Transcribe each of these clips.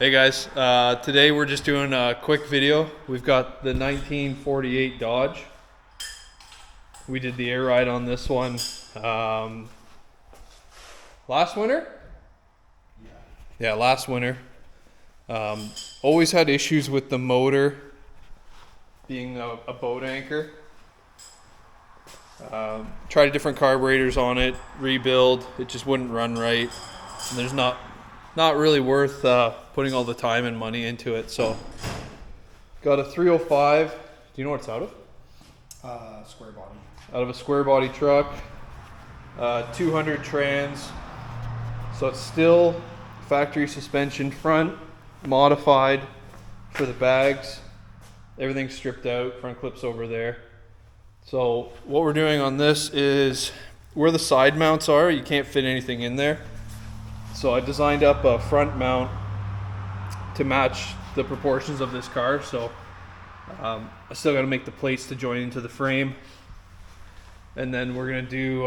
Hey guys, today we're just doing a quick video. We've got the 1948 Dodge. We did the air ride on this one last winter? Yeah, last winter. Always had issues with the motor being a boat anchor. Tried different carburetors on it, rebuild, it just wouldn't run right. And there's not really worth putting all the time and money into it. So got a 305. Do you know what it's out of? Square body. Out of a square body truck. 200 trans. So it's still factory suspension front, modified for the bags. Everything's stripped out, front clips over there. So what we're doing on this is where the side mounts are, you can't fit anything in there. So I designed up a front mount to match the proportions of this car. So I still got to make the plates to join into the frame, and then we're gonna do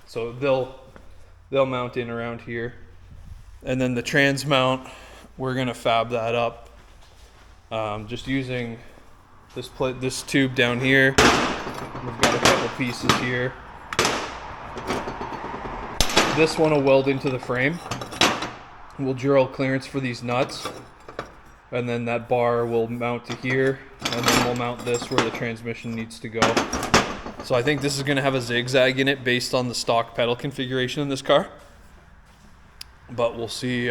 so they'll mount in around here, and then the trans mount we're gonna fab that up just using this tube down here. We've got a couple pieces here. This one will weld into the frame. We'll drill clearance for these nuts, and then that bar will mount to here, and then we'll mount this where the transmission needs to go. So I think this is going to have a zigzag in it based on the stock pedal configuration in this car, but we'll see.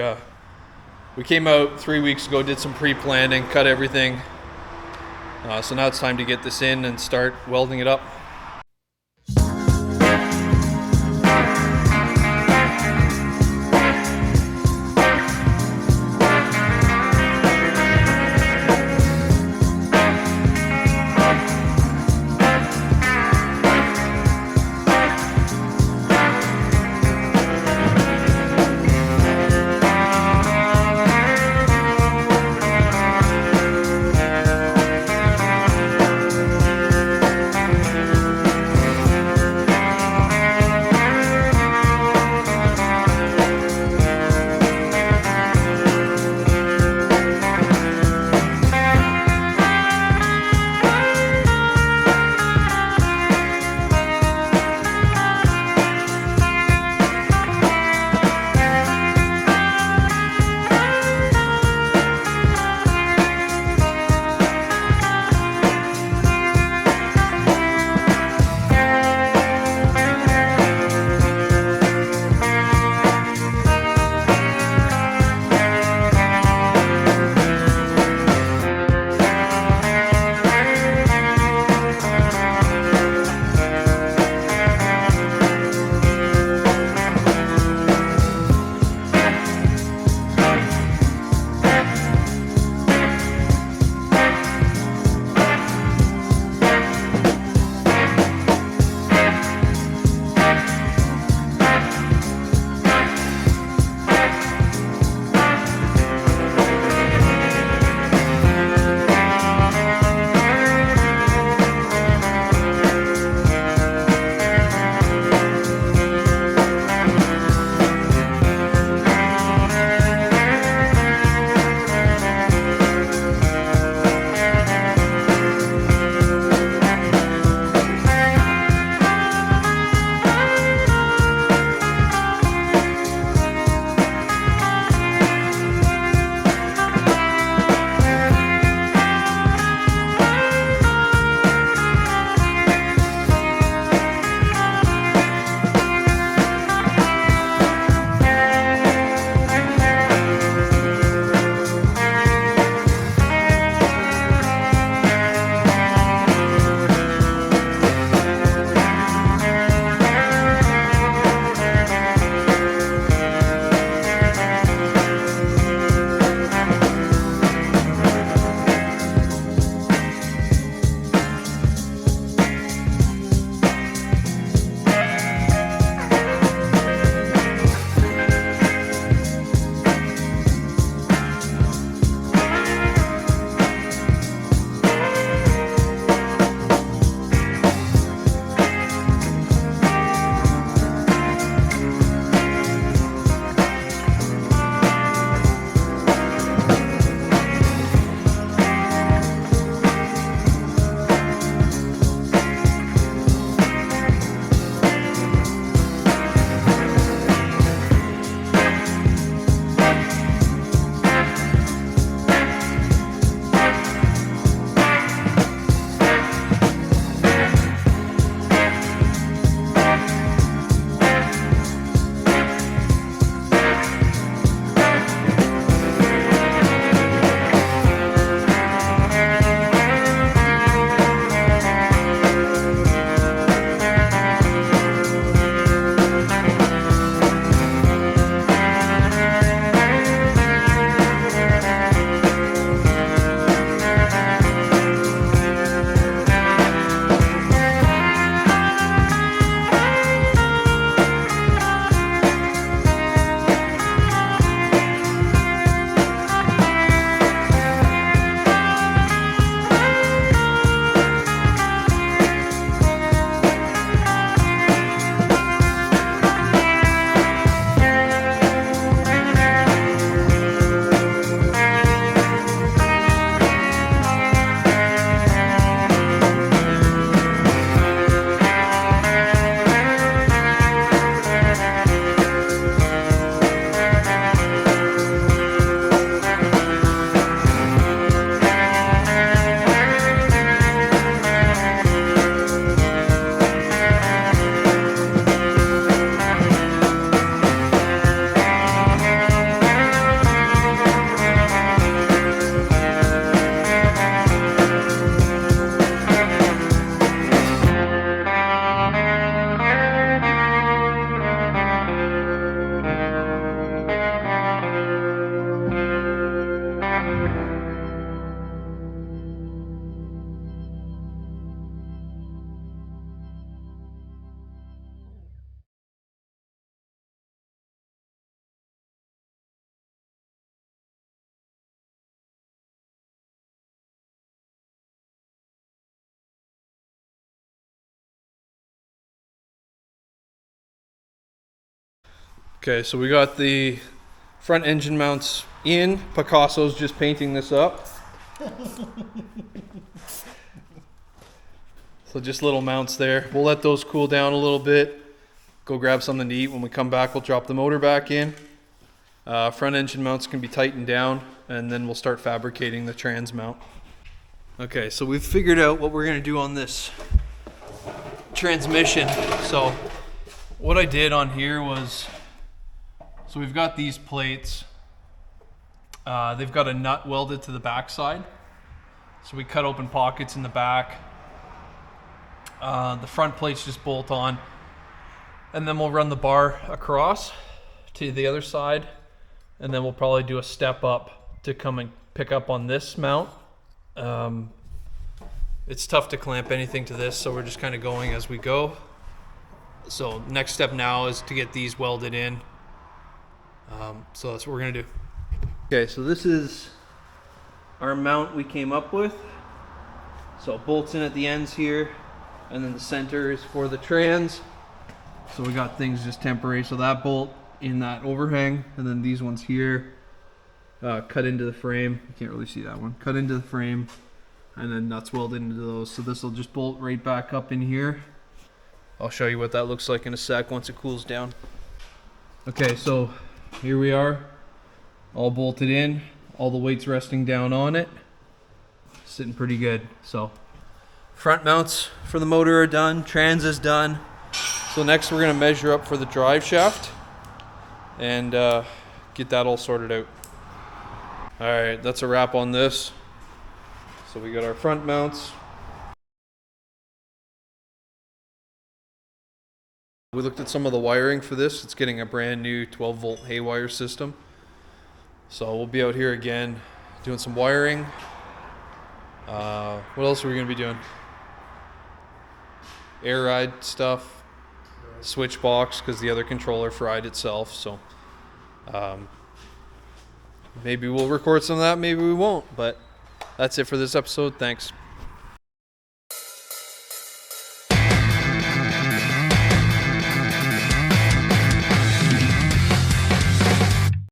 We came out 3 weeks ago, did some pre-planning, cut everything, so now it's time to get this in and start welding it up. Okay, so we got the front engine mounts in. Picasso's just painting this up. So just little mounts there. We'll let those cool down a little bit. Go grab something to eat. When we come back, we'll drop the motor back in. Front engine mounts can be tightened down, and then we'll start fabricating the trans mount. Okay, so we've figured out what we're gonna do on this transmission. So what I did on here was, so we've got these plates. They've got a nut welded to the back side. So we cut open pockets in the back. The front plates just bolt on. And then we'll run the bar across to the other side. And then we'll probably do a step up to come and pick up on this mount. It's tough to clamp anything to this, so we're just kind of going as we go. So next step now is to get these welded in. So that's what we're gonna do. Okay, so this is our mount we came up with. So it bolts in at the ends here, and then the center is for the trans. So we got things just temporary. So that bolt in that overhang, and then these ones here cut into the frame. You can't really see that one. Cut into the frame, and then nuts welded into those. So this will just bolt right back up in here. I'll show you what that looks like in a sec once it cools down. Okay, so here we are, all bolted in, all the weights resting down on it. Sitting pretty good. So front mounts for the motor are done, trans is done. So next we're gonna measure up for the drive shaft and get that all sorted out. All right, that's a wrap on this. So we got our front mounts. We looked at some of the wiring for this. It's getting a brand new 12-volt haywire system. So we'll be out here again doing some wiring. What else are we going to be doing? Air ride stuff, switch box, because the other controller fried itself. So maybe we'll record some of that, maybe we won't. But that's it for this episode. Thanks.